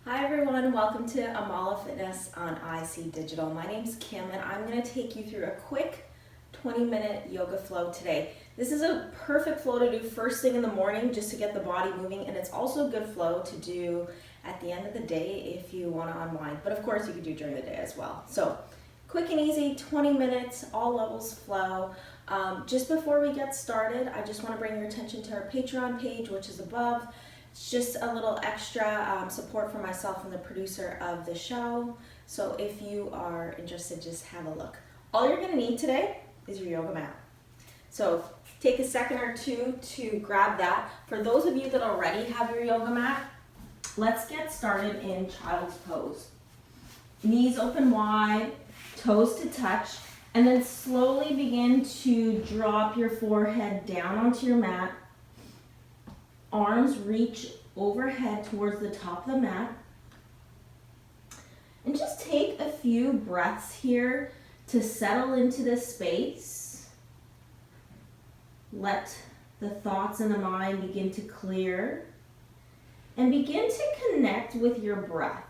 Hi everyone, welcome to Amala Fitness on IC Digital. My name's Kim and I'm going to take you through a quick 20-minute yoga flow today. This is a perfect flow to do first thing in the morning just to get the body moving, and it's also a good flow to do at the end of the day if you want to unwind. But of course you can do during the day as well. So quick and easy, 20 minutes, all levels flow. Just before we get started, I just want to bring your attention to our Patreon page, which is above. It's just a little extra support for myself and the producer of the show. So if you are interested, just have a look. All you're gonna need today is your yoga mat. So take a second or two to grab that. For those of you that already have your yoga mat, let's get started in child's pose. Knees open wide, toes to touch, and then slowly begin to drop your forehead down onto your mat. Arms reach overhead towards the top of the mat. And just take a few breaths here to settle into this space. Let the thoughts in the mind begin to clear. And begin to connect with your breath.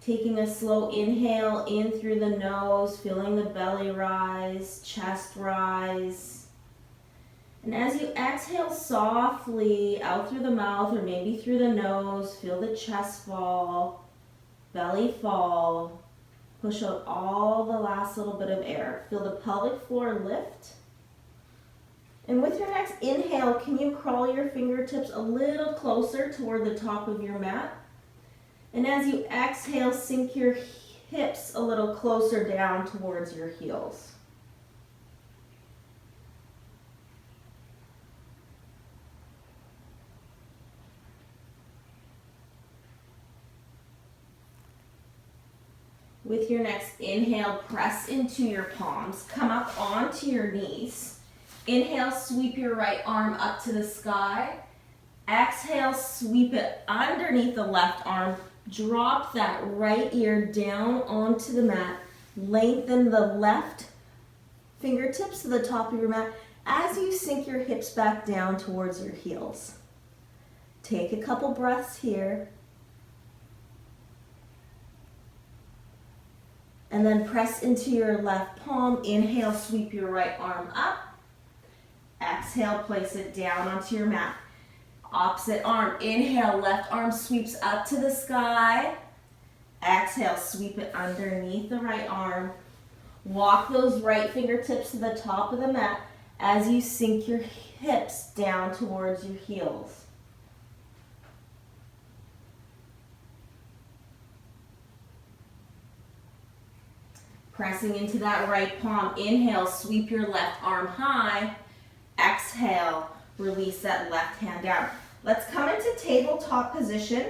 Taking a slow inhale in through the nose, feeling the belly rise, chest rise. And as you exhale softly out through the mouth or maybe through the nose, feel the chest fall, belly fall. Push out all the last little bit of air. Feel the pelvic floor lift. And with your next inhale, can you crawl your fingertips a little closer toward the top of your mat? And as you exhale, sink your hips a little closer down towards your heels. With your next inhale, press into your palms. Come up onto your knees. Inhale, sweep your right arm up to the sky. Exhale, sweep it underneath the left arm. Drop that right ear down onto the mat. Lengthen the left fingertips to the top of your mat as you sink your hips back down towards your heels. Take a couple breaths here. And then press into your left palm. Inhale, sweep your right arm up. Exhale, place it down onto your mat. Opposite arm. Inhale, left arm sweeps up to the sky. Exhale, sweep it underneath the right arm. Walk those right fingertips to the top of the mat as you sink your hips down towards your heels. Pressing into that right palm. Inhale, sweep your left arm high. Exhale, release that left hand down. Let's come into tabletop position.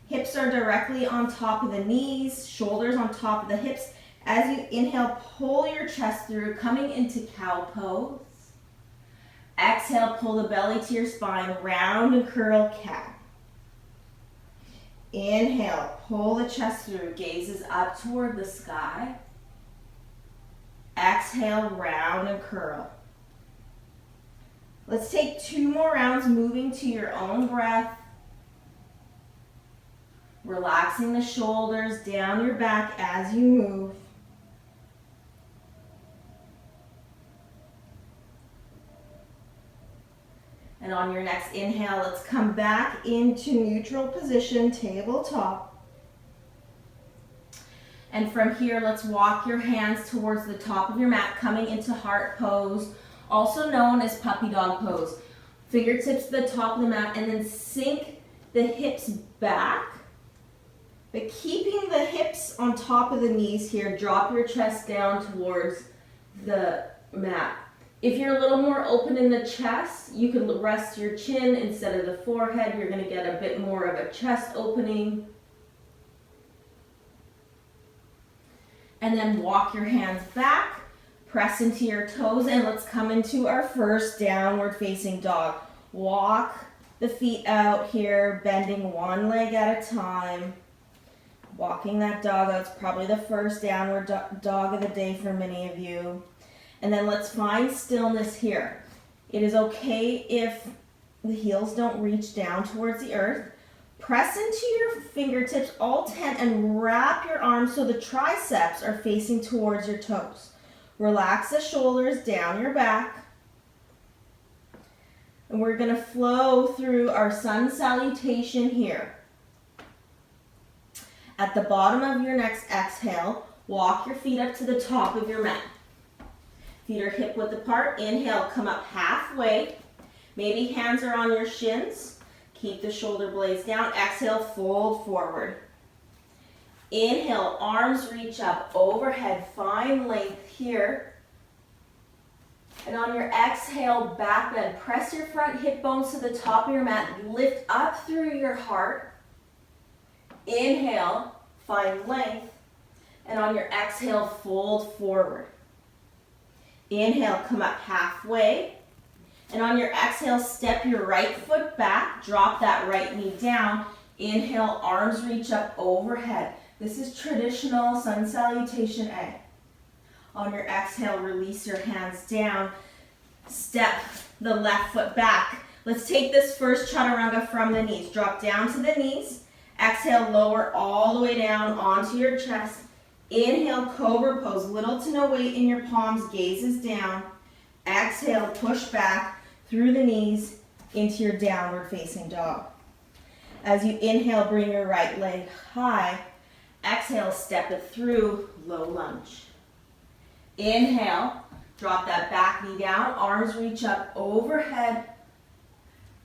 Hips are directly on top of the knees, shoulders on top of the hips. As you inhale, pull your chest through, coming into cow pose. Exhale, pull the belly to your spine, round and curl cat. Inhale, pull the chest through, gazes up toward the sky. Exhale, round and curl. Let's take 2 more rounds, moving to your own breath. Relaxing the shoulders down your back as you move. And on your next inhale, let's come back into neutral position, tabletop. And from here, let's walk your hands towards the top of your mat, coming into heart pose, also known as puppy dog pose. Fingertips to the top of the mat, and then sink the hips back. But keeping the hips on top of the knees here, drop your chest down towards the mat. If you're a little more open in the chest, you can rest your chin instead of the forehead. You're going to get a bit more of a chest opening. And then walk your hands back, press into your toes, and let's come into our first downward facing dog. Walk the feet out here, bending one leg at a time. Walking that dog out. It's probably the first downward dog of the day for many of you. And then let's find stillness here. It is okay if the heels don't reach down towards the earth. Press into your fingertips, all 10, and wrap your arms so the triceps are facing towards your toes. Relax the shoulders down your back. And we're going to flow through our sun salutation here. At the bottom of your next exhale, walk your feet up to the top of your mat. Feet are hip width apart. Inhale, come up halfway. Maybe hands are on your shins. Keep the shoulder blades down. Exhale, fold forward. Inhale, arms reach up overhead. Find length here. And on your exhale, back bend. Press your front hip bones to the top of your mat. Lift up through your heart. Inhale, find length. And on your exhale, fold forward. Inhale, come up halfway. And on your exhale, step your right foot back. Drop that right knee down. Inhale, arms reach up overhead. This is traditional sun salutation A. On your exhale, release your hands down. Step the left foot back. Let's take this first chaturanga from the knees. Drop down to the knees. Exhale, lower all the way down onto your chest. Inhale, cobra pose. Little to no weight in your palms. Gaze is down. Exhale, push back through the knees into your downward facing dog. As you inhale, bring your right leg high. Exhale, step it through, low lunge. Inhale, drop that back knee down, arms reach up overhead.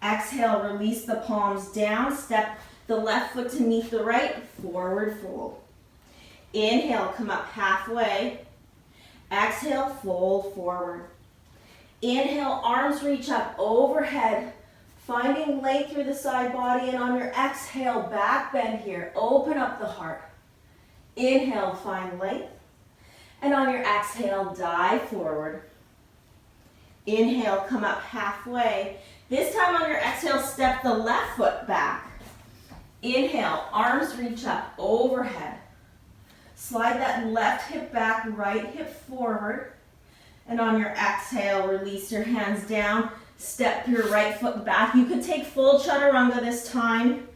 Exhale, release the palms down, step the left foot to meet the right, forward fold. Inhale, come up halfway. Exhale, fold forward. Inhale, arms reach up overhead, finding length through the side body, and on your exhale, back bend here. Open up the heart. Inhale, find length. And on your exhale, dive forward. Inhale, come up halfway. This time on your exhale, step the left foot back. Inhale, arms reach up overhead. Slide that left hip back, right hip forward. And on your exhale, release your hands down. Step your right foot back. You could take full chaturanga this time.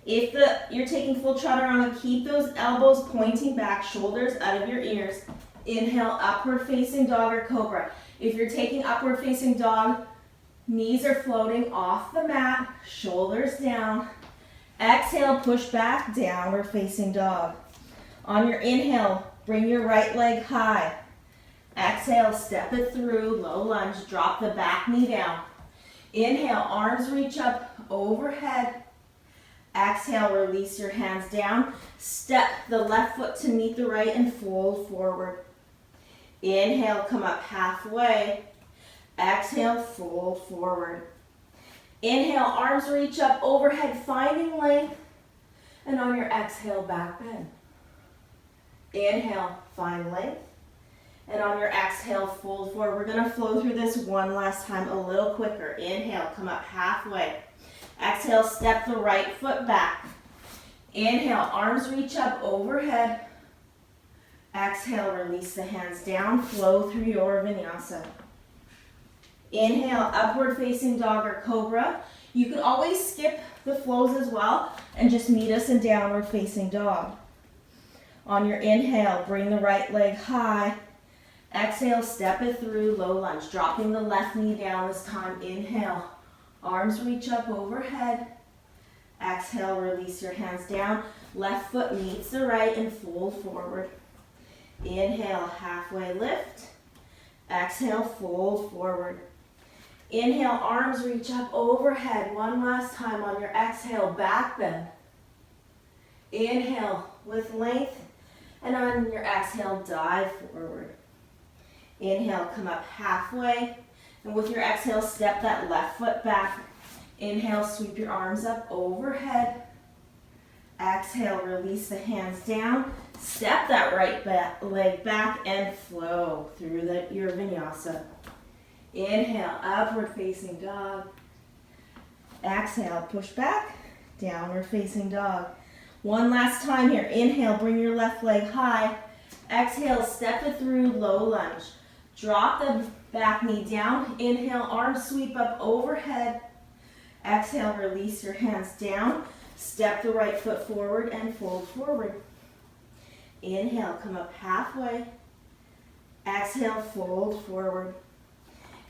If you're taking full chaturanga, keep those elbows pointing back, shoulders out of your ears. Inhale, upward facing dog or cobra. If you're taking upward facing dog, knees are floating off the mat, shoulders down. Exhale, push back, downward facing dog. On your inhale, bring your right leg high. Exhale, step it through, low lunge, drop the back knee down. Inhale, arms reach up overhead. Exhale, release your hands down. Step the left foot to meet the right and fold forward. Inhale, come up halfway. Exhale, fold forward. Inhale, arms reach up overhead, finding length. And on your exhale, back bend. Inhale, find length. And on your exhale, fold forward. We're going to flow through this one last time a little quicker. Inhale, come up halfway. Exhale, step the right foot back. Inhale, arms reach up overhead. Exhale, release the hands down. Flow through your vinyasa. Inhale, upward facing dog or cobra. You could always skip the flows as well and just meet us in downward facing dog. On your inhale, bring the right leg high. Exhale, step it through, low lunge. Dropping the left knee down this time. Inhale, arms reach up overhead. Exhale, release your hands down. Left foot meets the right and fold forward. Inhale, halfway lift. Exhale, fold forward. Inhale, arms reach up overhead. One last time on your exhale, back bend. Inhale with length. And on your exhale, dive forward. Inhale, come up halfway. And with your exhale, step that left foot back. Inhale, sweep your arms up overhead. Exhale, release the hands down. Step that right leg back and flow through your vinyasa. Inhale, upward facing dog. Exhale, push back, downward facing dog. One last time here. Inhale, bring your left leg high. Exhale, step it through, low lunge. Drop the back knee down. Inhale, arms sweep up overhead. Exhale, release your hands down. Step the right foot forward and fold forward. Inhale, come up halfway. Exhale, fold forward.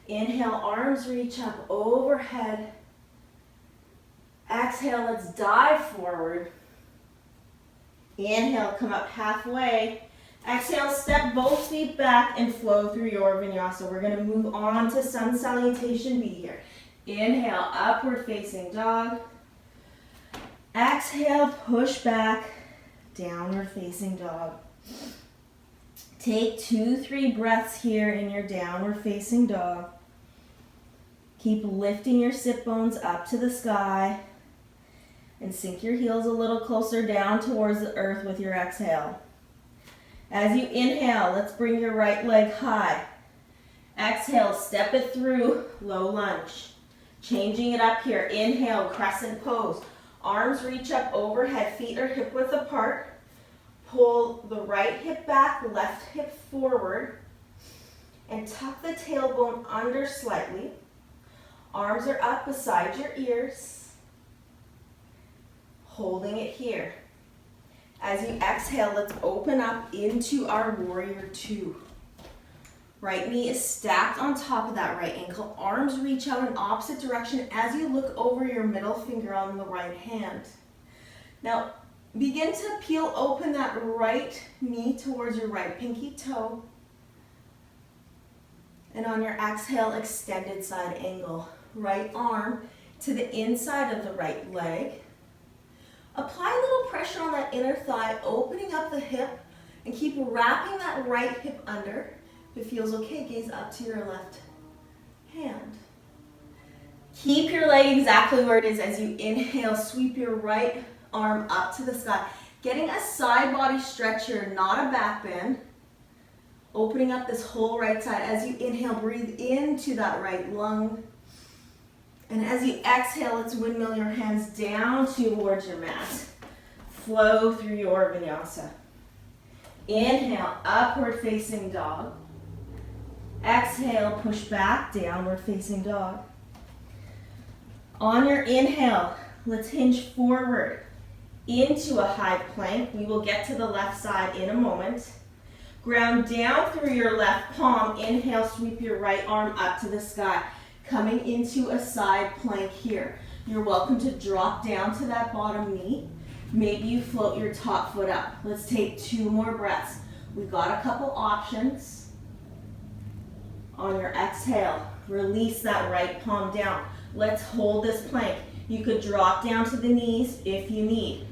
Inhale, arms reach up overhead. Exhale, let's dive forward. Inhale, come up halfway. Exhale, step both feet back and flow through your vinyasa. We're going to move on to sun salutation B here. Inhale, upward facing dog. Exhale, push back, downward facing dog. Take 2-3 breaths here in your downward facing dog. Keep lifting your sit bones up to the sky and sink your heels a little closer down towards the earth with your exhale. As you inhale, let's bring your right leg high. Exhale, step it through, low lunge. Changing it up here. Inhale, crescent pose. Arms reach up overhead, feet are hip width apart. Pull the right hip back, left hip forward, and tuck the tailbone under slightly. Arms are up beside your ears. Holding it here. As you exhale, let's open up into our warrior two. Right knee is stacked on top of that right ankle. Arms reach out in opposite direction as you look over your middle finger on the right hand. Now, begin to peel open that right knee towards your right pinky toe. And on your exhale, extended side angle. Right arm to the inside of the right leg. Apply a little pressure on that inner thigh, opening up the hip, and keep wrapping that right hip under. If it feels okay, gaze up to your left hand. Keep your leg exactly where it is as you inhale. Sweep your right arm up to the sky. Getting a side body stretch here, not a back bend. Opening up this whole right side. As you inhale, breathe into that right lung. And as you exhale, let's windmill your hands down towards your mat. Flow through your vinyasa. Inhale, upward facing dog. Exhale, push back, downward facing dog. On your inhale, let's hinge forward into a high plank. We will get to the left side in a moment. Ground down through your left palm. Inhale, sweep your right arm up to the sky. Coming into a side plank here. You're welcome to drop down to that bottom knee. Maybe you float your top foot up. Let's take 2 more breaths. We've got a couple options. On your exhale, release that right palm down. Let's hold this plank. You could drop down to the knees if you need.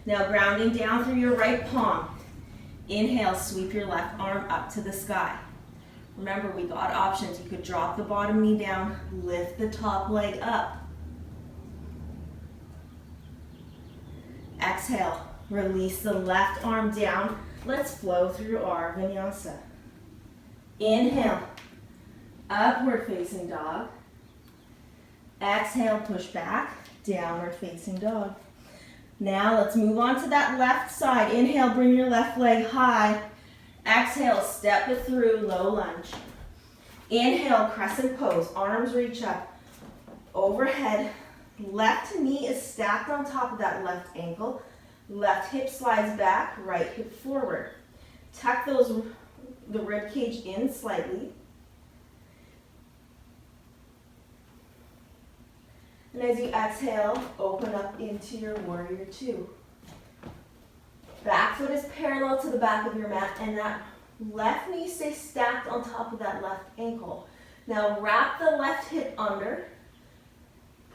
Now grounding down through your right palm. Inhale, sweep your left arm up to the sky. Remember, we got options. You could drop the bottom knee down, lift the top leg up. Exhale, release the left arm down. Let's flow through our vinyasa. Inhale, upward facing dog. Exhale, push back, downward facing dog. Now let's move on to that left side. Inhale, bring your left leg high. Exhale, step it through, low lunge. Inhale, crescent pose. Arms reach up overhead. Left knee is stacked on top of that left ankle. Left hip slides back, right hip forward. Tuck the rib cage in slightly. And as you exhale, open up into your warrior two. Back foot is parallel to the back of your mat, and that left knee stays stacked on top of that left ankle. Now wrap the left hip under.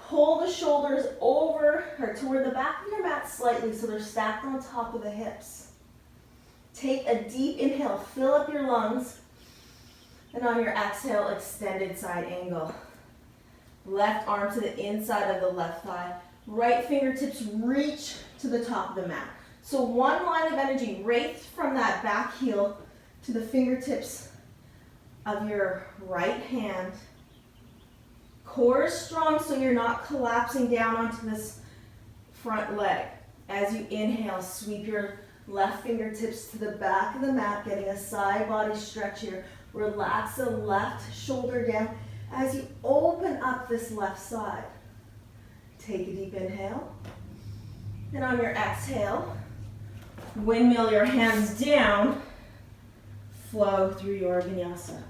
Pull the shoulders over or toward the back of your mat slightly so they're stacked on top of the hips. Take a deep inhale, fill up your lungs, and on your exhale, extended side angle. Left arm to the inside of the left thigh. Right fingertips reach to the top of the mat. So one line of energy right from that back heel to the fingertips of your right hand. Core is strong so you're not collapsing down onto this front leg. As you inhale, sweep your left fingertips to the back of the mat, getting a side body stretch here. Relax the left shoulder down as you open up this left side. Take a deep inhale. And on your exhale, windmill your hands down, flow through your vinyasa.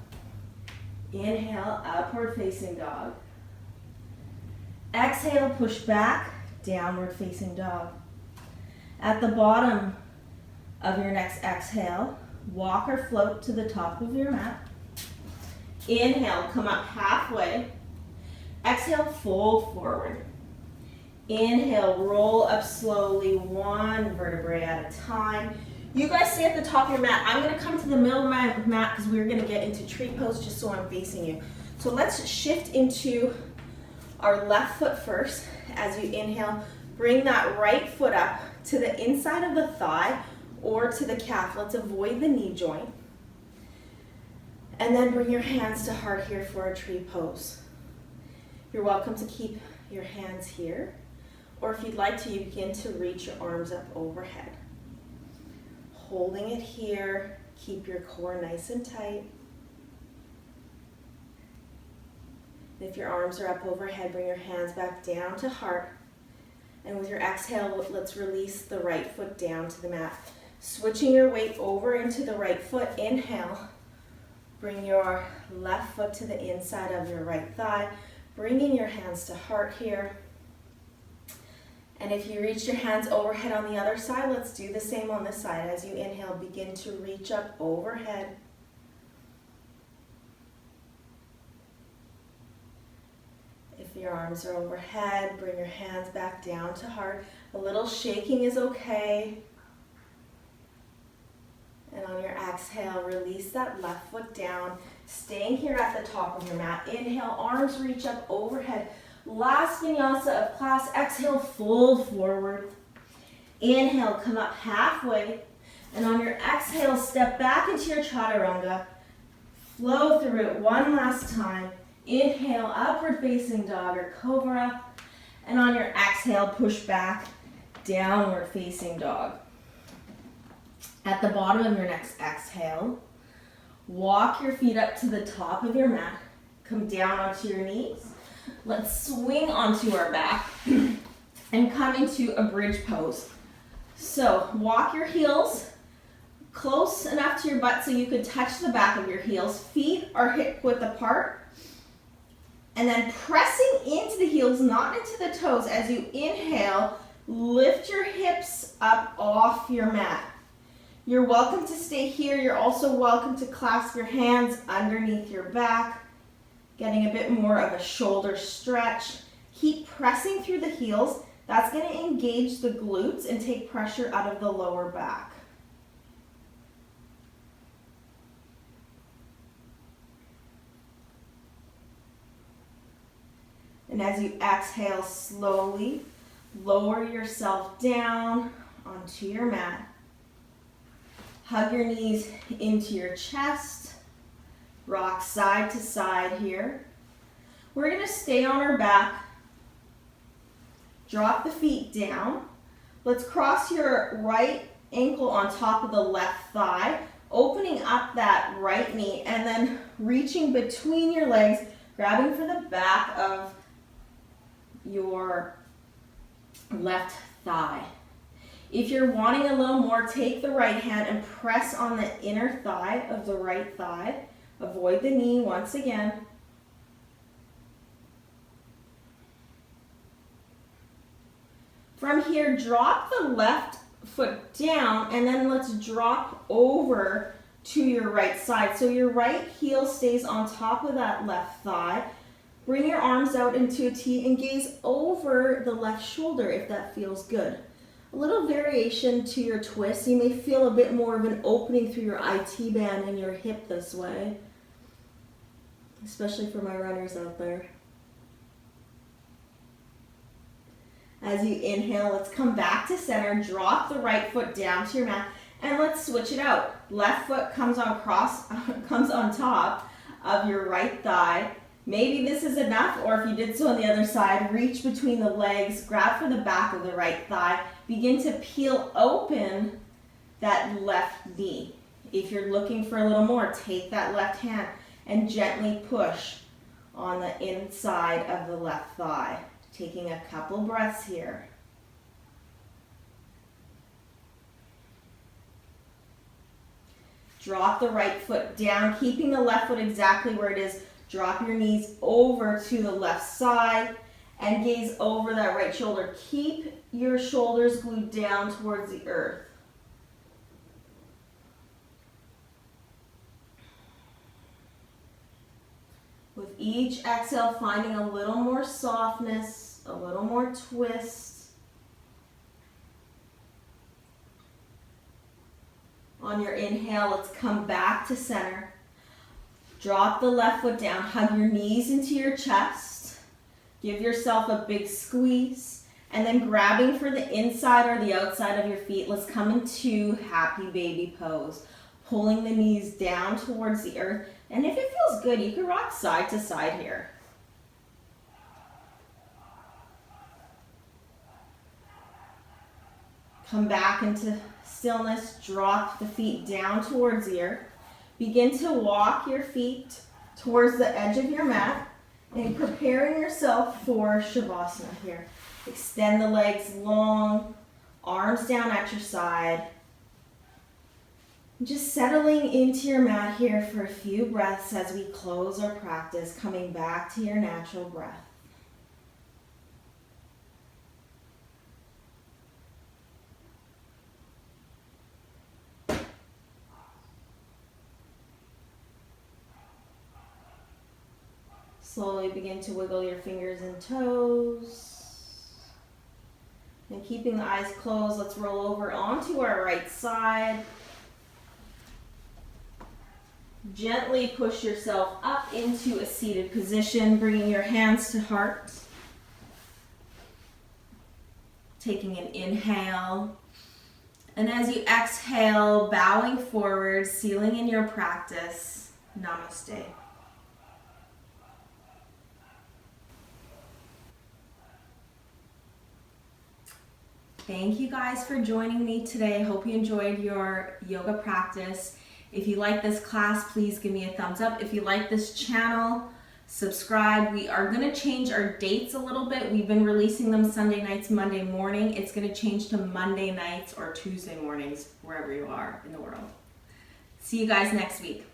Inhale, upward facing dog. Exhale, push back, downward facing dog. At the bottom of your next exhale, walk or float to the top of your mat. Inhale, come up halfway. Exhale, fold forward. Inhale, roll up slowly, one vertebrae at a time. You guys stay at the top of your mat. I'm going to come to the middle of my mat because we're going to get into tree pose just so I'm facing you. So let's shift into our left foot first. As you inhale, bring that right foot up to the inside of the thigh or to the calf. Let's avoid the knee joint. And then bring your hands to heart here for a tree pose. You're welcome to keep your hands here, or if you'd like to, you begin to reach your arms up overhead. Holding it here, keep your core nice and tight. If your arms are up overhead, bring your hands back down to heart. And with your exhale, let's release the right foot down to the mat. Switching your weight over into the right foot, inhale. Bring your left foot to the inside of your right thigh. Bringing your hands to heart here. And if you reach your hands overhead on the other side, let's do the same on this side. As you inhale, begin to reach up overhead. If your arms are overhead, bring your hands back down to heart. A little shaking is okay. And on your exhale, release that left foot down. Staying here at the top of your mat. Inhale, arms reach up overhead. Last vinyasa of class. Exhale, fold forward. Inhale, come up halfway. And on your exhale, step back into your chaturanga. Flow through it one last time. Inhale, upward facing dog or cobra. And on your exhale, push back, downward facing dog. At the bottom of your next exhale, walk your feet up to the top of your mat. Come down onto your knees. Let's swing onto our back and come into a bridge pose. So walk your heels close enough to your butt so you could touch the back of your heels. Feet are hip width apart. And then pressing into the heels, not into the toes. As you inhale, lift your hips up off your mat. You're welcome to stay here. You're also welcome to clasp your hands underneath your back, getting a bit more of a shoulder stretch. Keep pressing through the heels. That's going to engage the glutes and take pressure out of the lower back. And as you exhale, slowly lower yourself down onto your mat. Hug your knees into your chest. Rock side to side here. We're going to stay on our back. Drop the feet down. Let's cross your right ankle on top of the left thigh, opening up that right knee, and then reaching between your legs, grabbing for the back of your left thigh. If you're wanting a little more, take the right hand and press on the inner thigh of the right thigh. Avoid the knee once again. From here, drop the left foot down and then let's drop over to your right side. So your right heel stays on top of that left thigh. Bring your arms out into a T and gaze over the left shoulder if that feels good. A little variation to your twist. You may feel a bit more of an opening through your IT band and your hip this way, especially for my runners out there. As you inhale, let's come back to center. Drop the right foot down to your mat and let's switch it out. Left foot comes on top of your right thigh. Maybe this is enough, or if you did so on the other side, reach between the legs, grab for the back of the right thigh, begin to peel open that left knee. If you're looking for a little more, take that left hand and gently push on the inside of the left thigh. Taking a couple breaths here. Drop the right foot down, keeping the left foot exactly where it is. Drop your knees over to the left side and gaze over that right shoulder. Keep your shoulders glued down towards the earth. With each exhale, finding a little more softness, a little more twist. On your inhale, let's come back to center. Drop the left foot down, hug your knees into your chest. Give yourself a big squeeze. And then grabbing for the inside or the outside of your feet, let's come into happy baby pose. Pulling the knees down towards the earth. And if it feels good, you can rock side to side here. Come back into stillness. Drop the feet down towards the earth. Begin to walk your feet towards the edge of your mat and preparing yourself for Shavasana here. Extend the legs long, arms down at your side. Just settling into your mat here for a few breaths as we close our practice, coming back to your natural breath. Slowly begin to wiggle your fingers and toes. And keeping the eyes closed, let's roll over onto our right side. Gently push yourself up into a seated position, bringing your hands to heart. Taking an inhale. And as you exhale, bowing forward, sealing in your practice. Namaste. Thank you guys for joining me today. Hope you enjoyed your yoga practice. If you like this class, please give me a thumbs up. If you like this channel, subscribe. We are going to change our dates a little bit. We've been releasing them Sunday nights, Monday morning. It's going to change to Monday nights or Tuesday mornings, wherever you are in the world. See you guys next week.